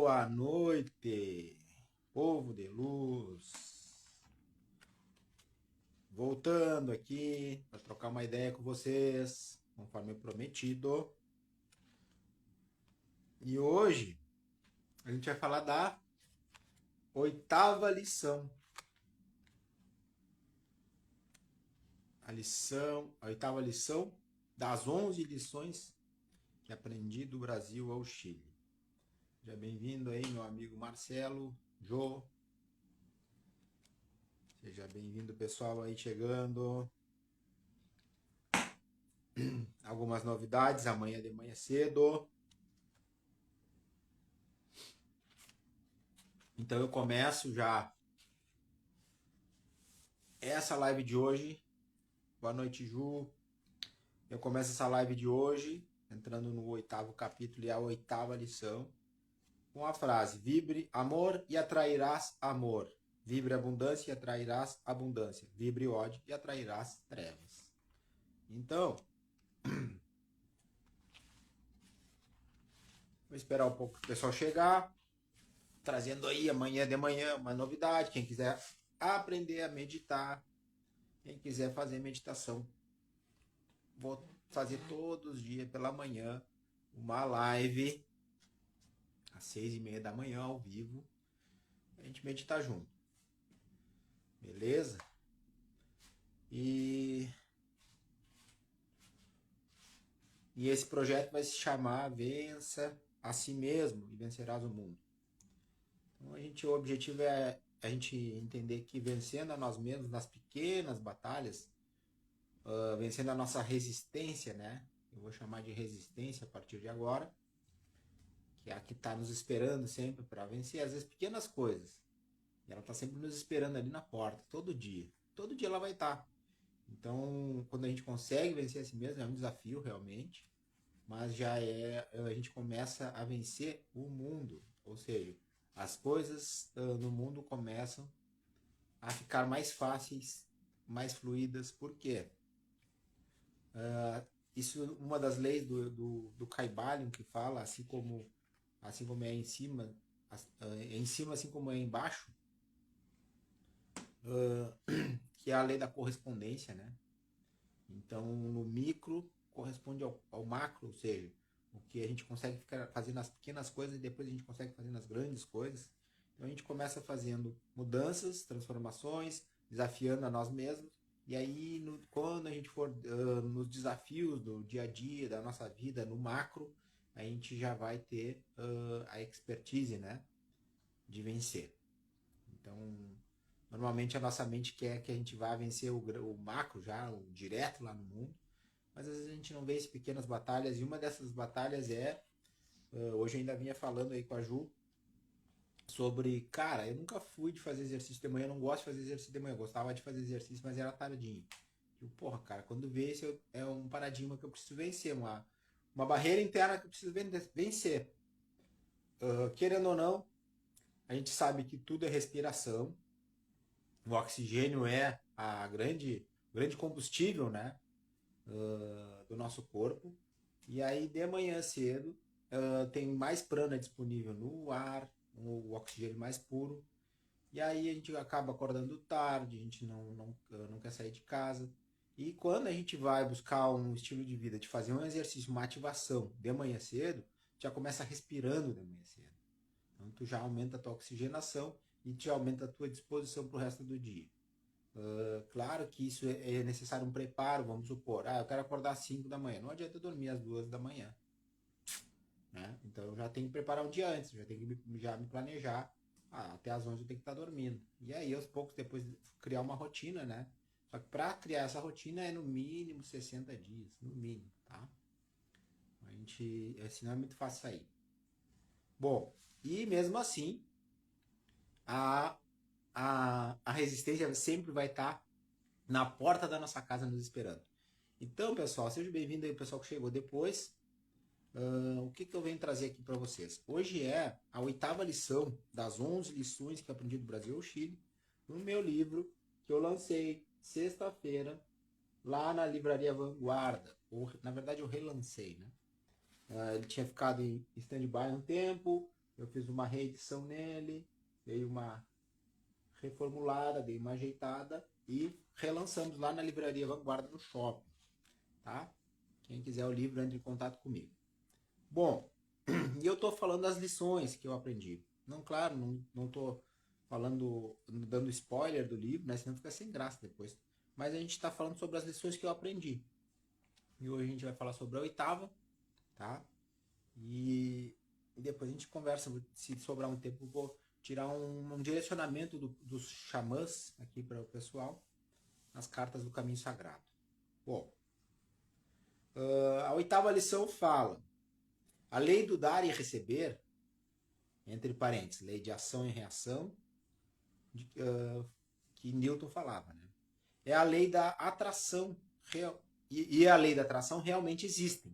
Boa noite, povo de luz. Voltando aqui para trocar uma ideia com vocês, conforme prometido. E hoje a gente vai falar da oitava lição. A oitava lição das 11 lições que aprendi do Brasil ao Chile. Seja bem-vindo aí, meu amigo Marcelo, Jô. Seja bem-vindo, pessoal, aí chegando. Algumas novidades amanhã de manhã cedo. Então eu começo já essa live de hoje. Boa noite, Ju. Eu começo essa live de hoje, entrando no 8º capítulo e a 8ª lição, com a frase: vibre amor e atrairás amor. Vibre abundância e atrairás abundância. Vibre ódio e atrairás trevas. Então, vou esperar um pouco o pessoal chegar, trazendo aí amanhã de manhã uma novidade. Quem quiser aprender a meditar, quem quiser fazer meditação, vou fazer todos os dias pela manhã uma live às 6h30 da manhã ao vivo, a gente meditar junto, beleza? E esse projeto vai se chamar Vença a Si Mesmo e Vencerás o Mundo. Então o objetivo é a gente entender que vencendo a nós mesmos nas pequenas batalhas, vencendo a nossa resistência, né? Eu vou chamar de resistência a partir de agora, que é a que está nos esperando sempre para vencer, às vezes pequenas coisas. E ela está sempre nos esperando ali na porta, todo dia. Todo dia ela vai estar. Então, quando a gente consegue vencer a si mesmo, é um desafio realmente, mas a gente começa a vencer o mundo. Ou seja, as coisas no mundo começam a ficar mais fáceis, mais fluídas. Por quê? Isso é uma das leis do Kybalion que fala, assim como é em cima assim como é embaixo, que é a lei da correspondência, né? Então, no micro corresponde ao macro, ou seja, o que a gente consegue ficar fazendo nas pequenas coisas e depois a gente consegue fazer nas grandes coisas. Então a gente começa fazendo mudanças, transformações, desafiando a nós mesmos. E aí, quando a gente for nos desafios do dia a dia, da nossa vida, no macro, a gente já vai ter a expertise, né, de vencer. Então, normalmente a nossa mente quer que a gente vá vencer o macro já, o direto lá no mundo, mas às vezes a gente não vence pequenas batalhas, e uma dessas batalhas hoje eu ainda vinha falando aí com a Ju, sobre, cara, eu nunca fui de fazer exercício de manhã, eu não gosto de fazer exercício de manhã, eu gostava de fazer exercício, mas era tardinho. E, porra, cara, quando vê esse é um paradigma que eu preciso vencer, uma barreira interna que eu preciso vencer. Querendo ou não, a gente sabe que tudo é respiração, o oxigênio é o grande combustível, né, do nosso corpo. E aí, de manhã cedo, tem mais prana disponível no ar, o oxigênio mais puro. E aí a gente acaba acordando tarde, a gente não quer sair de casa. E quando a gente vai buscar um estilo de vida, de fazer um exercício, uma ativação de manhã cedo, já começa respirando de manhã cedo. Então tu já aumenta a tua oxigenação e te aumenta a tua disposição para o resto do dia. Claro que isso é necessário um preparo, vamos supor, eu quero acordar às 5 da manhã, não adianta eu dormir às 2 da manhã. Né? Então eu já tenho que preparar um dia antes, já tenho que já me planejar. Até às 11 eu tenho que estar dormindo. E aí, aos poucos, depois criar uma rotina, né? Só que para criar essa rotina é no mínimo 60 dias, no mínimo, tá? Senão é muito fácil sair. Bom, e mesmo assim, a, a resistência sempre vai estar na porta da nossa casa nos esperando. Então, pessoal, seja bem-vindo aí, o pessoal que chegou depois. O que eu venho trazer aqui para vocês? Hoje é a 8ª lição das 11 lições que eu aprendi do Brasil ao Chile, no meu livro que eu lancei sexta-feira lá na Livraria Vanguarda. Na verdade, eu relancei, né? Ele tinha ficado em stand-by um tempo, eu fiz uma reedição nele, dei uma reformulada, dei uma ajeitada e relançamos lá na Livraria Vanguarda no shopping, tá? Quem quiser o livro, entre em contato comigo. Bom, e eu tô falando das lições que eu aprendi. Não, claro, não tô falando, dando spoiler do livro, né? Senão fica sem graça depois. Mas a gente está falando sobre as lições que eu aprendi. E hoje a gente vai falar sobre a oitava, tá? E depois a gente conversa, se sobrar um tempo, eu vou tirar um direcionamento dos xamãs aqui para o pessoal, nas cartas do caminho sagrado. Bom, a oitava lição fala: a lei do dar e receber, entre parênteses, lei de ação e reação, que Newton falava, né? É a lei da atração real, e a lei da atração realmente existem,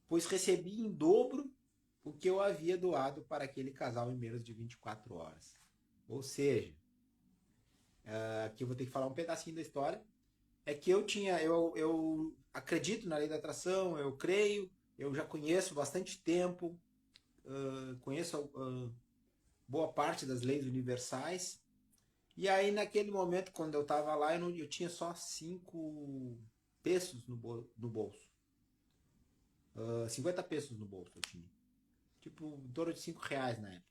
pois recebi em dobro o que eu havia doado para aquele casal em menos de 24 horas. Ou seja, aqui eu vou ter que falar um pedacinho da história. É que eu acredito na lei da atração, eu creio, eu já conheço bastante tempo, conheço boa parte das leis universais. E aí, naquele momento, quando eu estava lá, eu tinha só 5 pesos no bolso. 50 pesos no bolso eu tinha. Tipo, em torno de 5 reais na época.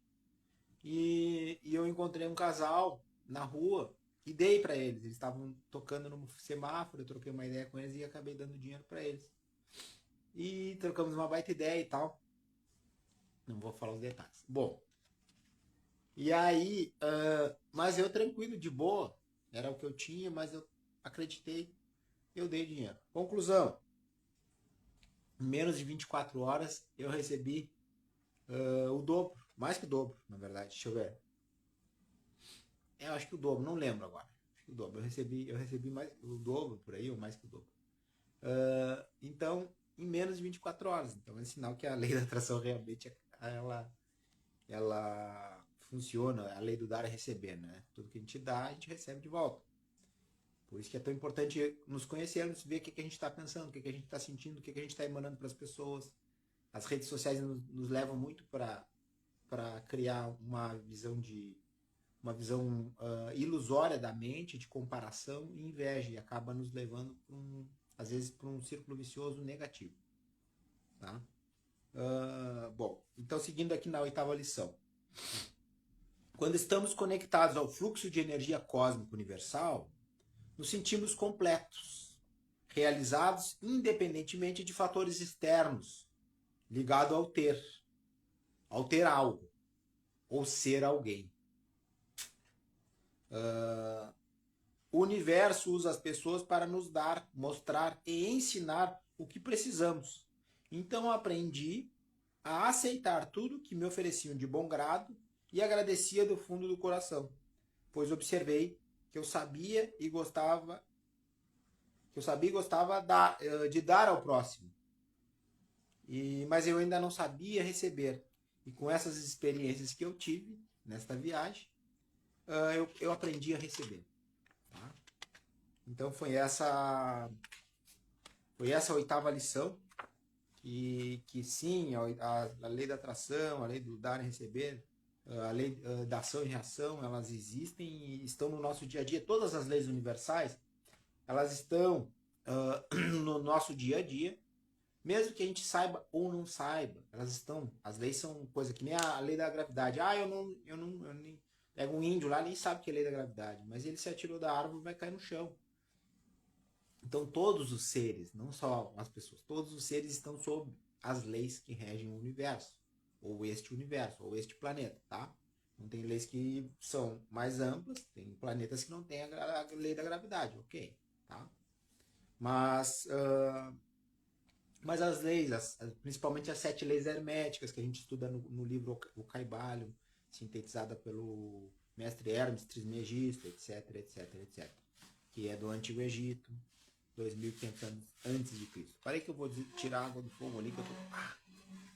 E eu encontrei um casal na rua e dei para eles. Eles estavam tocando no semáforo, eu troquei uma ideia com eles e acabei dando dinheiro para eles. E trocamos uma baita ideia e tal. Não vou falar os detalhes. Bom, e aí, mas eu tranquilo, de boa, era o que eu tinha, mas eu acreditei, eu dei dinheiro. Conclusão, em menos de 24 horas eu recebi o dobro, mais que o dobro, na verdade, deixa eu ver. Eu acho que o dobro, não lembro agora. Acho que o dobro, eu recebi mais o dobro por aí, ou mais que o dobro. Então, em menos de 24 horas. Então é sinal que a lei da atração realmente ela funciona, a lei do dar e receber, né? Tudo que a gente dá, a gente recebe de volta. Por isso que é tão importante nos conhecermos, ver o que a gente está pensando, o que a gente está sentindo, o que a gente está emanando para as pessoas. As redes sociais nos levam muito para criar uma visão ilusória da mente, de comparação e inveja, e acaba nos levando, às vezes, para um círculo vicioso negativo. Tá? Bom, então seguindo aqui na oitava lição. Quando estamos conectados ao fluxo de energia cósmica universal, nos sentimos completos, realizados independentemente de fatores externos, ligado ao ter algo, ou ser alguém. O universo usa as pessoas para nos dar, mostrar e ensinar o que precisamos. Então aprendi a aceitar tudo que me ofereciam de bom grado e agradecia do fundo do coração, pois observei que eu sabia e gostava de dar ao próximo. Mas eu ainda não sabia receber. E com essas experiências que eu tive nesta viagem, eu aprendi a receber. Tá? Então foi essa oitava lição. Que sim, a lei da atração, a lei do dar e receber, a lei da ação e reação, elas existem e estão no nosso dia a dia. Todas as leis universais, elas estão no nosso dia a dia, mesmo que a gente saiba ou não saiba. Elas estão. As leis são coisa que nem a lei da gravidade. Eu nem pego um índio lá, nem sabe que é a lei da gravidade, mas ele se atirou da árvore e vai cair no chão. Então todos os seres, não só as pessoas, todos os seres estão sob as leis que regem o universo, ou este planeta, tá? Não tem leis que são mais amplas, tem planetas que não têm a lei da gravidade, ok, tá? Mas as leis, principalmente as 7 leis herméticas que a gente estuda no livro O Caibalion, sintetizada pelo mestre Hermes Trismegisto, etc, etc, etc, que é do Antigo Egito, 2.500 anos antes de Cristo. Parei que eu vou tirar a água do fogo ali, que eu tô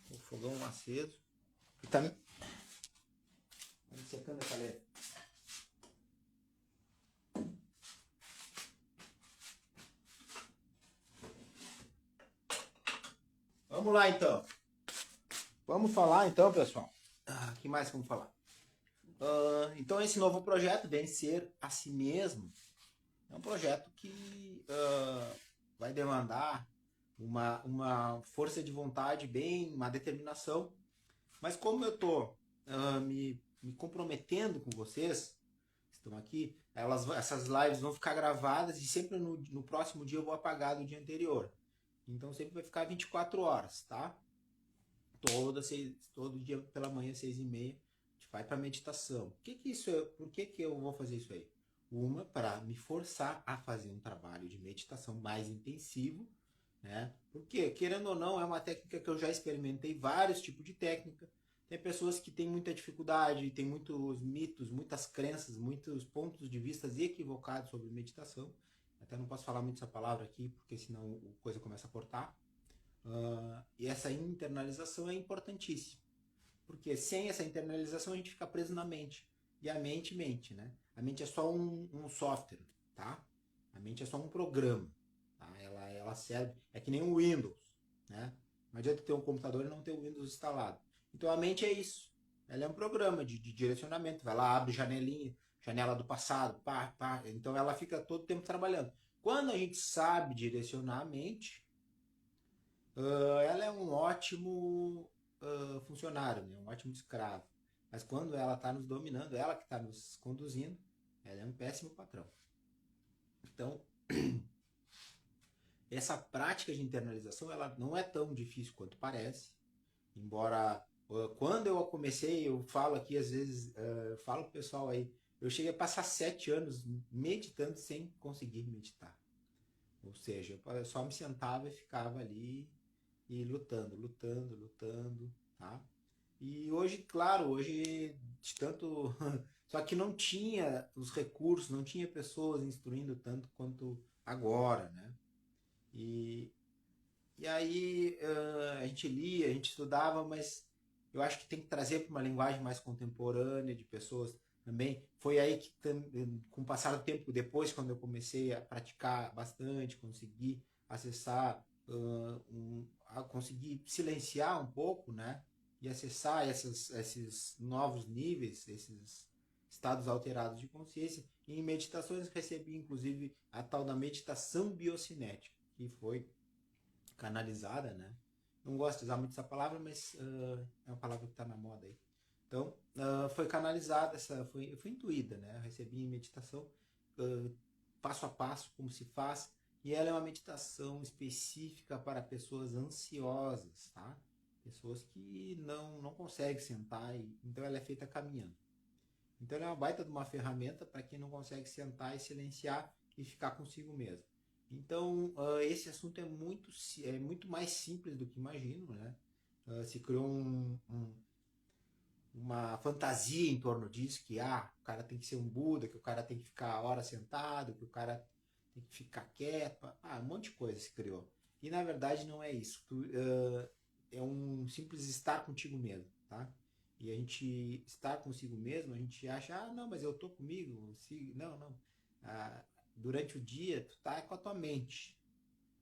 com o fogão aceso. E tá me secando essa letra. Vamos lá então. Vamos falar então, pessoal, que mais vamos falar? Então esse novo projeto, Vencer a Si Mesmo, é um projeto que vai demandar uma força de vontade bem, uma determinação. Mas como eu estou me comprometendo com vocês, que estão aqui, essas lives vão ficar gravadas e sempre no próximo dia eu vou apagar do dia anterior. Então sempre vai ficar 24 horas, tá? Todo dia pela manhã, 6h30, a gente vai para meditação. Por que eu vou fazer isso aí? Uma, para me forçar a fazer um trabalho de meditação mais intensivo, né? Porque, querendo ou não, é uma técnica que eu já experimentei vários tipos de técnica. Tem pessoas que têm muita dificuldade, tem muitos mitos, muitas crenças, muitos pontos de vista equivocados sobre meditação. Até não posso falar muito essa palavra aqui, porque senão a coisa começa a cortar. E essa internalização é importantíssima. Porque sem essa internalização a gente fica preso na mente. E a mente mente, né? A mente é só um software, tá? A mente é só um programa. Tá? Ela serve. É que nem o Windows, né? Não adianta ter um computador e não ter o Windows instalado. Então a mente é isso. Ela é um programa de direcionamento. Vai lá, abre janelinha, janela do passado, pá, pá. Então ela fica todo o tempo trabalhando. Quando a gente sabe direcionar a mente, ela é um ótimo funcionário, né? Um ótimo escravo. Mas quando ela está nos dominando, ela que está nos conduzindo, ela é um péssimo patrão. Então, essa prática de internalização, ela não é tão difícil quanto parece. Embora, quando eu comecei, eu falo aqui, às vezes, falo pro pessoal aí, eu cheguei a passar 7 anos meditando sem conseguir meditar. Ou seja, eu só me sentava e ficava ali e lutando, tá? E hoje, claro, hoje de tanto. Só que não tinha os recursos, não tinha pessoas instruindo tanto quanto agora, né? E, e aí a gente lia, a gente estudava, mas eu acho que tem que trazer para uma linguagem mais contemporânea, de pessoas também. Foi aí que, com o passar do tempo, depois, quando eu comecei a praticar bastante, consegui acessar, conseguir silenciar um pouco, né? E acessar esses novos níveis, esses estados alterados de consciência. E em meditações recebi, inclusive, a tal da meditação biocinética, que foi canalizada, né? Não gosto de usar muito essa palavra, mas é uma palavra que está na moda aí. Então, foi canalizada, foi intuída, né? Eu recebi em meditação, passo a passo, como se faz, e ela é uma meditação específica para pessoas ansiosas, tá? Pessoas que não conseguem sentar, então ela é feita caminhando. Então ela é uma baita de uma ferramenta para quem não consegue sentar e silenciar e ficar consigo mesmo. Então, esse assunto é muito mais simples do que imagino, né? Se criou uma fantasia em torno disso, que o cara tem que ser um Buda, que o cara tem que ficar a hora sentado, que o cara tem que ficar quieto, um monte de coisa se criou. E na verdade não é isso. É um simples estar contigo mesmo, tá? E a gente estar consigo mesmo, a gente acha, não, mas eu tô comigo, não, não. Durante o dia, tu tá com a tua mente.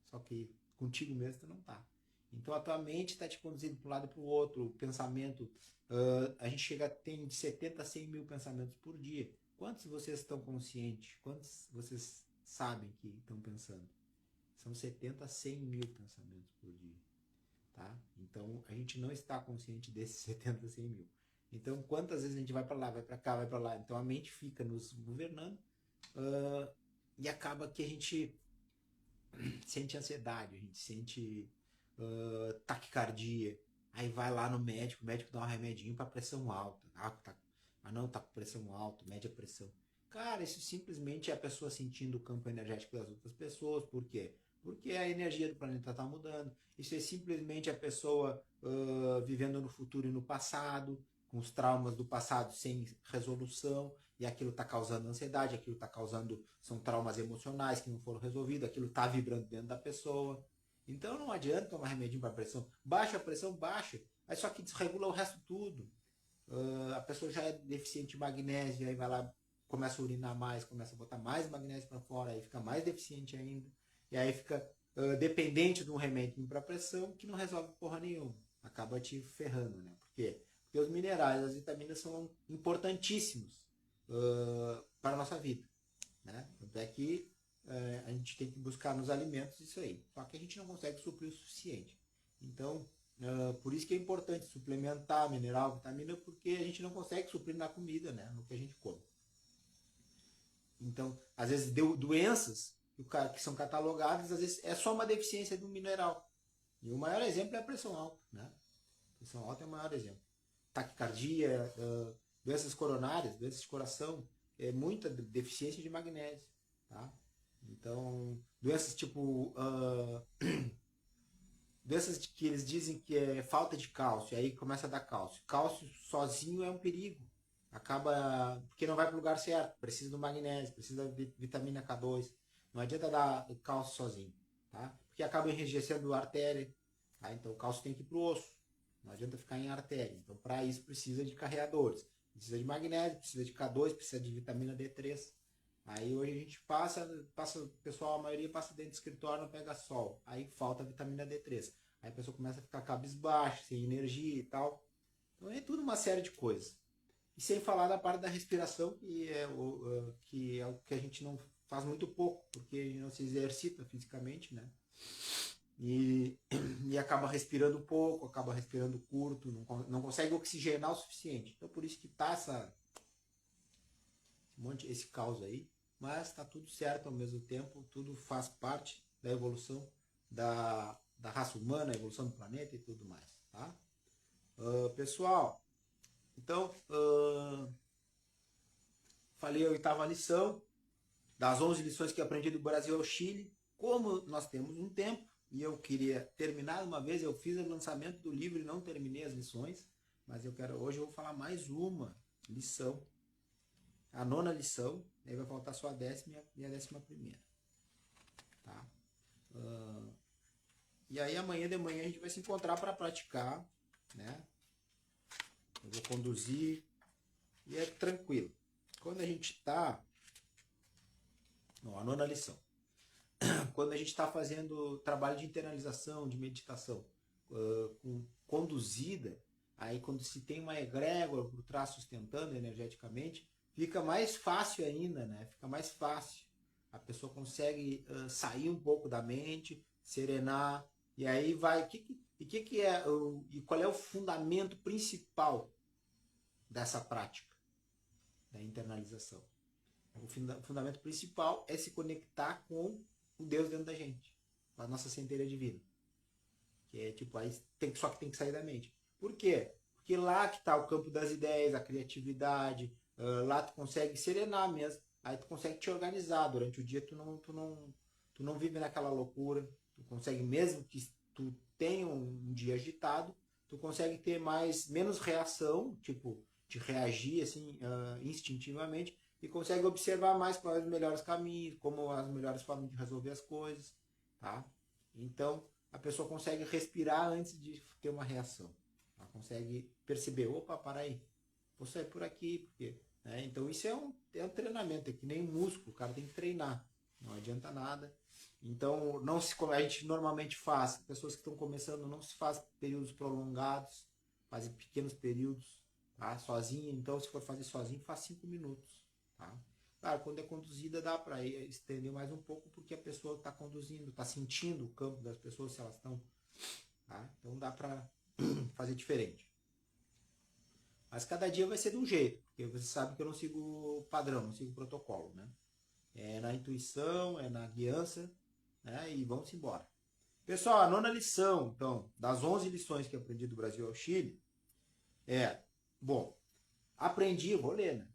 Só que contigo mesmo tu não tá. Então a tua mente está te conduzindo para um lado e para o outro. O pensamento, a gente tem de 70 a 100 mil pensamentos por dia. Quantos vocês estão conscientes? Quantos vocês sabem que estão pensando? São 70 a 100 mil pensamentos por dia. Tá? Então a gente não está consciente desses 70 a 100 mil. Então quantas vezes a gente vai para lá, vai para cá, vai para lá. Então a mente fica nos governando e acaba que a gente sente ansiedade, a gente sente taquicardia. Aí vai lá no médico, o médico dá um remedinho para pressão alta. Não, tá com pressão alta, mede a pressão. Cara, isso simplesmente é a pessoa sentindo o campo energético das outras pessoas. Por quê? Porque a energia do planeta está mudando. Isso é simplesmente a pessoa vivendo no futuro e no passado, com os traumas do passado sem resolução, e aquilo está causando ansiedade, aquilo está causando, são traumas emocionais que não foram resolvidos, aquilo está vibrando dentro da pessoa. Então não adianta tomar remedinho para pressão. Baixa a pressão, baixa. Aí só que desregula o resto tudo. A pessoa já é deficiente de magnésio, aí vai lá, começa a urinar mais, começa a botar mais magnésio para fora, aí fica mais deficiente ainda. E aí fica dependente de um remédio para pressão que não resolve porra nenhuma. Acaba te ferrando, né? Por quê? Porque os minerais, as vitaminas são importantíssimos para a nossa vida, né? Tanto é que a gente tem que buscar nos alimentos isso aí. Só que a gente não consegue suprir o suficiente. Então, por isso que é importante suplementar mineral, vitamina, porque a gente não consegue suprir na comida, né? No que a gente come. Então, às vezes, doenças que são catalogadas, às vezes é só uma deficiência do mineral. E o maior exemplo é a pressão alta, né? A pressão alta é o maior exemplo. Taquicardia, doenças coronárias, doenças de coração, é muita deficiência de magnésio, tá? Então, doenças tipo doenças que eles dizem que é falta de cálcio, aí começa a dar cálcio. Cálcio sozinho é um perigo. Acaba. Porque não vai para o lugar certo. Precisa do magnésio, precisa da vitamina K2. Não adianta dar cálcio sozinho. Tá? Porque acaba enrijecendo a artéria. Tá? Então o cálcio tem que ir para o osso. Não adianta ficar em artéria. Então, para isso, precisa de carreadores. Precisa de magnésio, precisa de K2, precisa de vitamina D3. Aí hoje a gente passa, o pessoal, a maioria passa dentro do escritório, não pega sol. Aí falta a vitamina D3. Aí a pessoa começa a ficar cabisbaixa, sem energia e tal. Então é tudo uma série de coisas. E sem falar da parte da respiração, que é o que a gente não faz muito pouco, porque a gente não se exercita fisicamente, né? E, e acaba respirando pouco, acaba respirando curto, não consegue oxigenar o suficiente. Então por isso que tá esse caos aí. Mas está tudo certo ao mesmo tempo, tudo faz parte da evolução da raça humana, a evolução do planeta e tudo mais, tá? Pessoal, então, falei a oitava lição, das 11 lições que aprendi do Brasil ao Chile. Como nós temos um tempo, e eu queria terminar uma vez, eu fiz o lançamento do livro e não terminei as lições, mas hoje eu vou falar mais uma lição, a nona lição, aí vai faltar só a 10ª e a 11ª. Tá? E aí amanhã de manhã a gente vai se encontrar para praticar, né? Eu vou conduzir e é tranquilo. Quando a gente está... A nona lição. Quando a gente está fazendo trabalho de internalização, de meditação conduzida, aí quando se tem uma egrégora por trás sustentando energeticamente, fica mais fácil ainda, né? Fica mais fácil. A pessoa consegue sair um pouco da mente, serenar, e aí vai... E qual é o fundamento principal dessa prática da internalização? O fundamento principal é se conectar com o Deus dentro da gente, com a nossa centelha divina. Que é tipo, aí só que tem que sair da mente. Por quê? Porque lá que está o campo das ideias, a criatividade, lá tu consegue serenar mesmo. Aí tu consegue te organizar. Durante o dia tu não vive naquela loucura. Tu consegue, mesmo que tu tenha um dia agitado, tu consegue ter menos reação, tipo, de reagir assim, instintivamente, e consegue observar mais quais os melhores caminhos, como as melhores formas de resolver as coisas, tá? Então, a pessoa consegue respirar antes de ter uma reação. Ela consegue perceber, opa, para aí, vou sair por aqui, porque... Né? Então, isso é um treinamento, é que nem músculo, o cara tem que treinar, não adianta nada. Então, não se, como a gente normalmente faz, pessoas que estão começando não se faz períodos prolongados, fazem pequenos períodos, tá? Sozinho, então se for fazer sozinho, faz 5 minutos. Tá? Claro, quando é conduzida dá para estender mais um pouco porque a pessoa está conduzindo, está sentindo o campo das pessoas se elas estão. Tá? Então dá para fazer diferente. Mas cada dia vai ser de um jeito, porque você sabe que eu não sigo padrão, não sigo protocolo. Né? É na intuição, é na guiança, né? E vamos embora. Pessoal, a nona lição, então, das 11 lições que eu aprendi do Brasil ao Chile, aprendi, eu vou ler, né?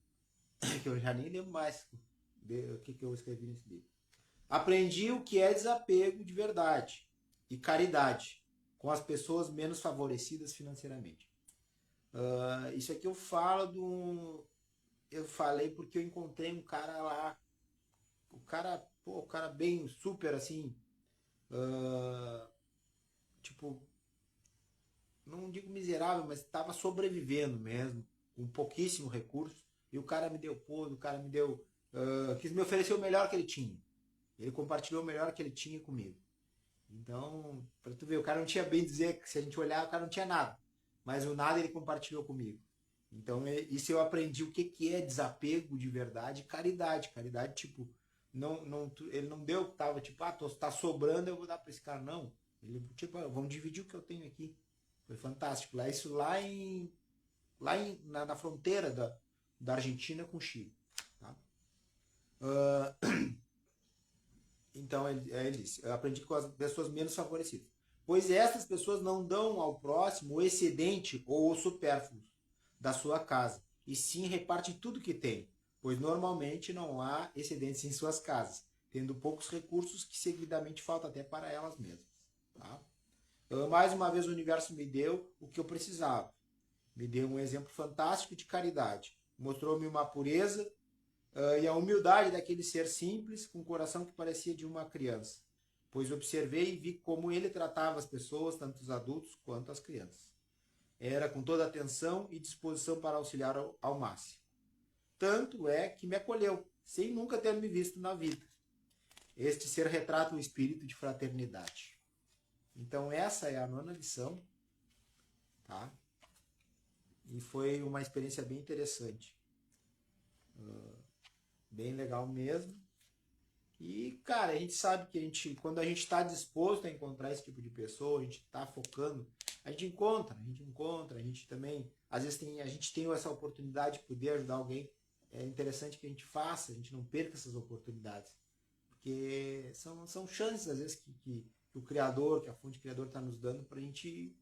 Que eu já nem lembro mais o que eu escrevi nesse livro. Aprendi o que é desapego de verdade e caridade com as pessoas menos favorecidas financeiramente. Isso aqui eu falo eu falei porque eu encontrei um cara lá, o cara bem super assim, tipo, não digo miserável, mas estava sobrevivendo mesmo, com pouquíssimo recurso. E o cara me deu quis me oferecer o melhor que ele tinha. Ele compartilhou o melhor que ele tinha comigo. Então, para tu ver, o cara não tinha bem dizer que se a gente olhar, o cara não tinha nada. mas o nada ele compartilhou comigo. Então, isso eu aprendi o que é desapego de verdade e caridade. Caridade, tipo, ele não deu, tava tipo, tá sobrando, eu vou dar para esse cara. Não. Ele, tipo, vamos dividir o que eu tenho aqui. Foi fantástico. Na fronteira da Argentina com o Chile. Tá? Então, ele disse, eu aprendi com as pessoas menos favorecidas. Pois essas pessoas não dão ao próximo o excedente ou o supérfluo da sua casa, e sim repartem tudo que tem, pois normalmente não há excedentes em suas casas, tendo poucos recursos que seguidamente falta até para elas mesmas. Tá? Então, mais uma vez o universo me deu o que eu precisava. Me deu um exemplo fantástico de caridade. Mostrou-me uma pureza e a humildade daquele ser simples, com um coração que parecia de uma criança. Pois observei e vi como ele tratava as pessoas, tanto os adultos quanto as crianças. Era com toda atenção e disposição para auxiliar ao máximo. Tanto é que me acolheu, sem nunca ter me visto na vida. Este ser retrata o espírito de fraternidade. Então essa é a 9ª lição, tá? E foi uma experiência bem interessante. Bem legal mesmo. E, cara, a gente sabe que quando a gente está disposto a encontrar esse tipo de pessoa, a gente está focando, a gente encontra, a gente também, às vezes a gente tem essa oportunidade de poder ajudar alguém, é interessante que a gente faça, a gente não perca essas oportunidades, porque são chances, às vezes, que o Criador, que a fonte Criador está nos dando para a gente,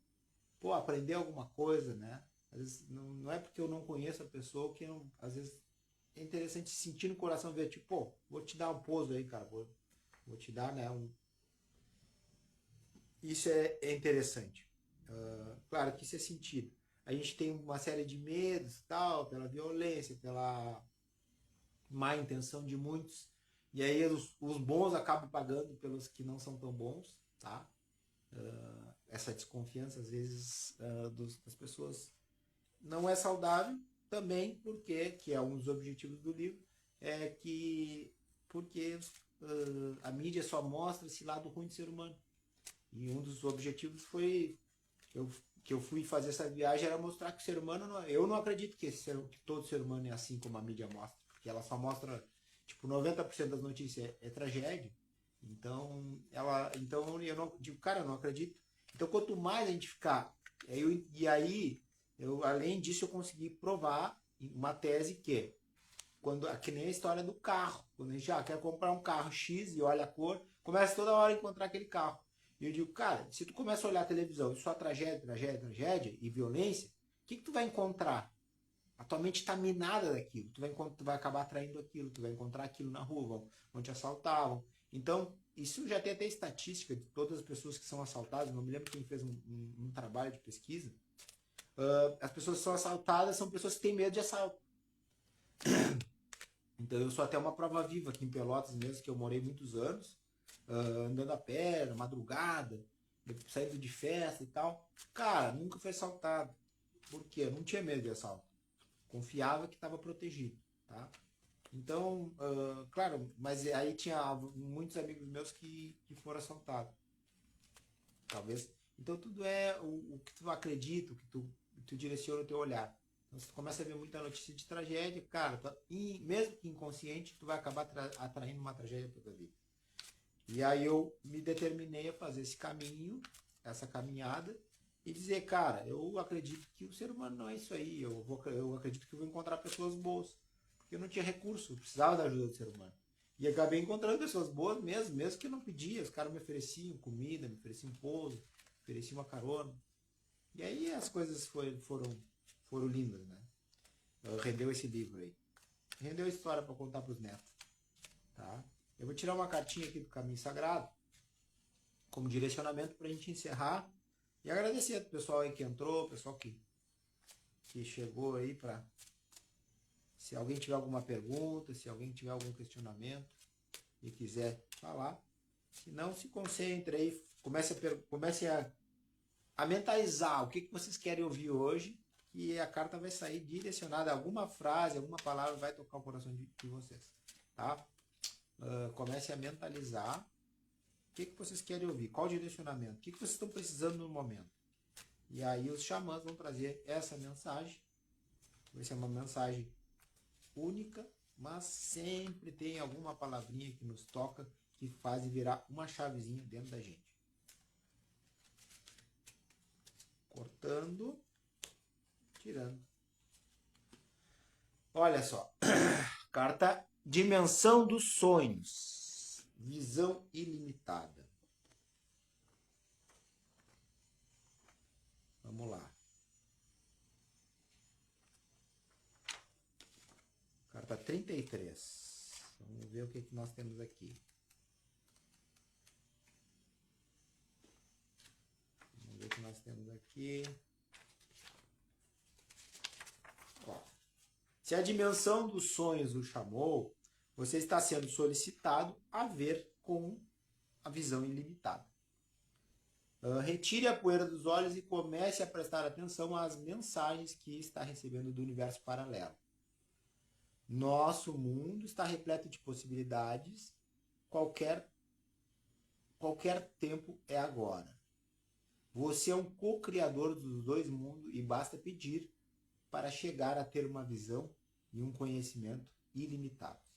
aprender alguma coisa, né? Às vezes, não é porque eu não conheço a pessoa que às vezes é interessante sentir no coração, ver, tipo, vou te dar um pouso aí, cara, vou te dar, né, Isso é interessante. Claro que isso é sentido. A gente tem uma série de medos, tal, pela violência, pela má intenção de muitos, e aí os bons acabam pagando pelos que não são tão bons, tá? Essa desconfiança, às vezes, das pessoas não é saudável, também porque, que é um dos objetivos do livro, é que porque a mídia só mostra esse lado ruim do ser humano. E um dos objetivos foi que eu fui fazer essa viagem era mostrar que o ser humano eu não acredito que todo ser humano é assim como a mídia mostra, porque ela só mostra tipo 90% das notícias é tragédia. Então eu não digo, cara, eu não acredito. Então quanto mais a gente ficar, além disso eu consegui provar uma tese que nem a história do carro, quando a gente quer comprar um carro X e olha a cor, começa toda hora a encontrar aquele carro. E eu digo, cara, se tu começa a olhar a televisão e só tragédia e violência, o que tu vai encontrar? A tua mente está minada daquilo. Tu vai acabar atraindo aquilo, tu vai encontrar aquilo na rua, vão te assaltar. Então, isso já tem até estatística de todas as pessoas que são assaltadas. Não me lembro quem fez um trabalho de pesquisa. As pessoas que são assaltadas são pessoas que têm medo de assalto. Então, eu sou até uma prova viva aqui em Pelotas mesmo, que eu morei muitos anos. Andando a pé, na madrugada, saindo de festa e tal. Cara, nunca foi assaltado. Por quê? Eu não tinha medo de assalto. Confiava que estava protegido, tá? Então, claro, mas aí tinha muitos amigos meus que foram assaltados. Talvez. Então tudo é o que tu acredita, o que tu direciona o teu olhar. Então, se tu começa a ver muita notícia de tragédia, cara, mesmo que inconsciente, tu vai acabar atraindo uma tragédia para tua vida. E aí eu me determinei a fazer esse caminho, essa caminhada, e dizer, cara, eu acredito que o ser humano não é isso aí, eu acredito que eu vou encontrar pessoas boas, porque eu não tinha recurso, eu precisava da ajuda do ser humano. E acabei encontrando pessoas boas mesmo que eu não pedia, os caras me ofereciam comida, me ofereciam pouso, me ofereciam uma carona. E aí as coisas foram lindas, né? Rendeu esse livro aí. Rendeu a história para contar para os netos, tá? Eu vou tirar uma cartinha aqui do Caminho Sagrado, como direcionamento para a gente encerrar. E agradecer ao pessoal aí que entrou, pessoal que chegou aí para... Se alguém tiver alguma pergunta, se alguém tiver algum questionamento e quiser falar. Se não, se concentre aí, comece a mentalizar o que vocês querem ouvir hoje, e a carta vai sair direcionada a alguma frase, alguma palavra vai tocar o coração de vocês, tá? Comece a mentalizar o que vocês querem ouvir, qual o direcionamento, o que vocês estão precisando no momento. E aí os xamãs vão trazer essa mensagem. Vai ser uma mensagem única, mas sempre tem alguma palavrinha que nos toca, que faz virar uma chavezinha dentro da gente. Cortando, tirando. Olha só. Carta Dimensão dos Sonhos. Visão ilimitada. Vamos lá. Carta 33. Vamos ver o que nós temos aqui. Vamos ver o que nós temos aqui. Ó. Se a dimensão dos sonhos o chamou, você está sendo solicitado a ver com a visão ilimitada. Retire a poeira dos olhos e comece a prestar atenção às mensagens que está recebendo do universo paralelo. Nosso mundo está repleto de possibilidades. Qualquer tempo é agora. Você é um co-criador dos dois mundos e basta pedir para chegar a ter uma visão e um conhecimento ilimitados.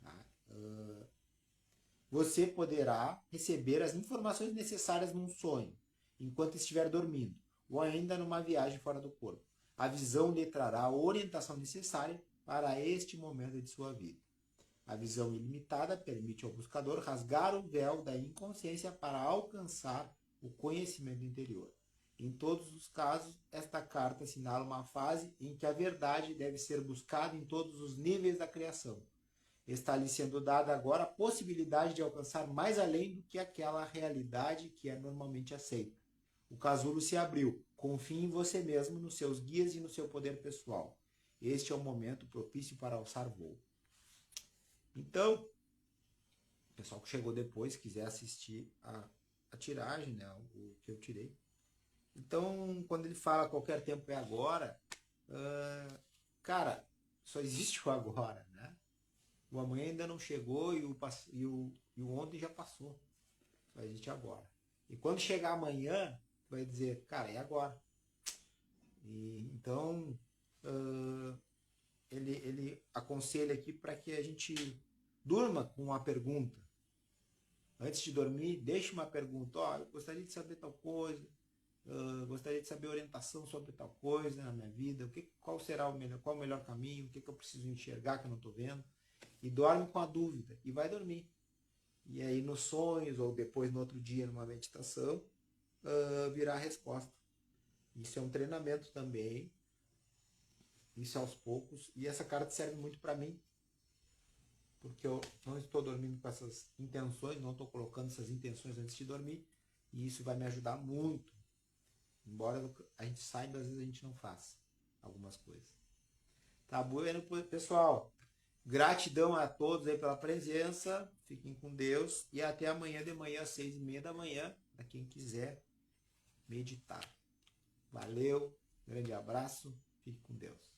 Tá? Você poderá receber as informações necessárias num sonho, enquanto estiver dormindo, ou ainda numa viagem fora do corpo. A visão lhe trará a orientação necessária para este momento de sua vida. A visão ilimitada permite ao buscador rasgar o véu da inconsciência para alcançar o conhecimento interior. Em todos os casos, esta carta assinala uma fase em que a verdade deve ser buscada em todos os níveis da criação. Está lhe sendo dada agora a possibilidade de alcançar mais além do que aquela realidade que é normalmente aceita. O casulo se abriu. Confie em você mesmo, nos seus guias e no seu poder pessoal. Este é o momento propício para alçar voo. Então, o pessoal que chegou depois, quiser assistir a tiragem, né, o que eu tirei. Então, quando ele fala qualquer tempo é agora, cara, só existe o agora, né? O amanhã ainda não chegou e o ontem já passou. Só existe agora. E quando chegar amanhã, vai dizer, cara, é agora. Então, ele aconselha aqui para que a gente durma com uma pergunta. Antes de dormir, deixe uma pergunta. Eu gostaria de saber tal coisa. Gostaria de saber orientação sobre tal coisa na minha vida. Qual será qual o melhor caminho? O que eu preciso enxergar que eu não estou vendo? E dorme com a dúvida. E vai dormir. E aí nos sonhos, ou depois no outro dia, numa meditação, virá a resposta. Isso é um treinamento também. Isso aos poucos. E essa carta serve muito para mim. Porque eu não estou dormindo com essas intenções, não estou colocando essas intenções antes de dormir. E isso vai me ajudar muito. Embora a gente saiba, às vezes a gente não faça algumas coisas. Tá bueno, pessoal? Gratidão a todos aí pela presença. Fiquem com Deus. E até amanhã de manhã, às 6h30 da manhã, para quem quiser meditar. Valeu, grande abraço. Fique com Deus.